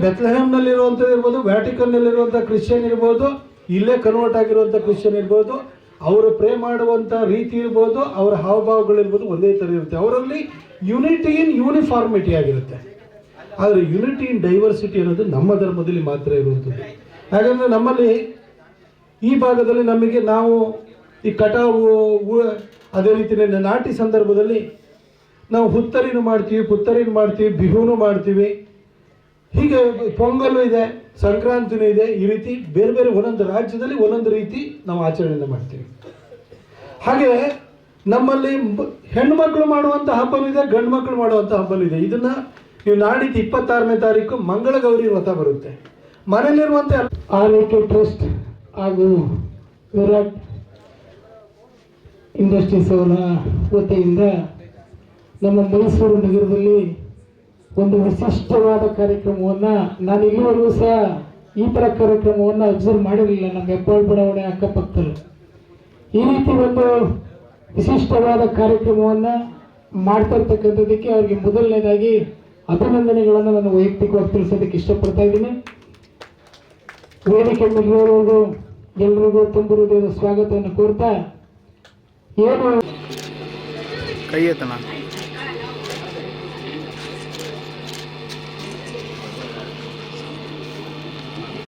ಬೆತ್ಲೆಹೇಮ್ನಲ್ಲಿರುವಂಥದ್ದು ಇರ್ಬೋದು, ವ್ಯಾಟಿಕನ್ನಲ್ಲಿರುವಂಥ ಕ್ರಿಶ್ಚಿಯನ್ ಇರ್ಬೋದು, ಇಲ್ಲೇ ಕನ್ವರ್ಟ್ ಆಗಿರುವಂಥ ಕ್ರಿಶ್ಚಿಯನ್ ಇರ್ಬೋದು, ಅವರು ಪ್ರೇ ಮಾಡುವಂಥ ರೀತಿ ಇರ್ಬೋದು, ಅವರ ಹಾವಭಾವಗಳಿರ್ಬೋದು ಒಂದೇ ಥರ ಇರುತ್ತೆ. ಅವರಲ್ಲಿ ಯುನಿಟಿ ಇನ್ ಯೂನಿಫಾರ್ಮಿಟಿ ಆಗಿರುತ್ತೆ. ಆದರೆ ಯುನಿಟಿ ಇನ್ ಡೈವರ್ಸಿಟಿ ಅನ್ನೋದು ನಮ್ಮ ಧರ್ಮದಲ್ಲಿ ಮಾತ್ರ ಇರುವಂಥದ್ದು. ಹಾಗಂದರೆ ನಮ್ಮಲ್ಲಿ ಈ ಭಾಗದಲ್ಲಿ ನಮಗೆ ನಾವು ಈ ಕಟಾವು, ಅದೇ ರೀತಿಯಲ್ಲಿ ನಾಟಿ ಸಂದರ್ಭದಲ್ಲಿ ನಾವು ಹುತ್ತರಿನೂ ಮಾಡ್ತೀವಿ, ಪುತ್ತರಿನೂ ಮಾಡ್ತೀವಿ, ಬಿಹುನೂ ಮಾಡ್ತೀವಿ. ಹೀಗೆ ಪೊಂಗಲು ಇದೆ, ಸಂಕ್ರಾಂತಿನೂ ಇದೆ. ಈ ರೀತಿ ಬೇರೆ ಬೇರೆ ಒಂದೊಂದು ರಾಜ್ಯದಲ್ಲಿ ಒಂದೊಂದು ರೀತಿ ನಾವು ಆಚರಣೆಯನ್ನು ಮಾಡ್ತೀವಿ. ಹಾಗೆ ನಮ್ಮಲ್ಲಿ ಹೆಣ್ಮಕ್ಳು ಮಾಡುವಂಥ ಹಬ್ಬನೂ ಇದೆ, ಗಂಡು ಮಕ್ಕಳು ಮಾಡುವಂಥ ಹಬ್ಬನೂ ಇದೆ. ಇದನ್ನು ನೀವು ನಾಡಿದ್ದು 26ನೇ ತಾರೀಕು ಮಂಗಳಗೌರಿ ವ್ರತ ಬರುತ್ತೆ. ಮನೆಯಲ್ಲಿರುವಂಥ ಆರೈಕೆ ಟ್ರಸ್ಟ್ ಹಾಗೂ ವಿರಾಟ್ ಇಂಡಸ್ಟ್ರೀಸ್ ಅವರ ವತಿಯಿಂದ ನಮ್ಮ ಮೈಸೂರು ನಗರದಲ್ಲಿ ಒಂದು ವಿಶಿಷ್ಟವಾದ ಕಾರ್ಯಕ್ರಮವನ್ನು, ನಾನು ಇಲ್ಲಿವರೆಗೂ ಸಹ ಈ ಥರ ಕಾರ್ಯಕ್ರಮವನ್ನು ಅಬ್ಸರ್ವ್ ಮಾಡಿರಲಿಲ್ಲ ನಮ್ಮ ಹೆಬ್ಬಾಳು ಬಡಾವಣೆ ಅಕ್ಕಪಕ್ಕದಲ್ಲಿ. ಈ ರೀತಿ ಒಂದು ವಿಶಿಷ್ಟವಾದ ಕಾರ್ಯಕ್ರಮವನ್ನು ಮಾಡ್ತಾ ಇರ್ತಕ್ಕಂಥದ್ದಕ್ಕೆ ಅವರಿಗೆ ಮೊದಲನೇದಾಗಿ ಅಭಿನಂದನೆಗಳನ್ನು ನಾನು ವೈಯಕ್ತಿಕವಾಗಿ ತಿಳಿಸೋದಕ್ಕೆ ಇಷ್ಟಪಡ್ತಾ ಇದ್ದೀನಿ. ವೇದಿಕೆ ಮೇಲಿರೋರು ಎಲ್ಲರಿಗೂ ತುಂಬ ಹೃದಯದ ಸ್ವಾಗತವನ್ನು ಕೋರ್ತಾ, ಏನು ಕೈ ಎತ್ತಣ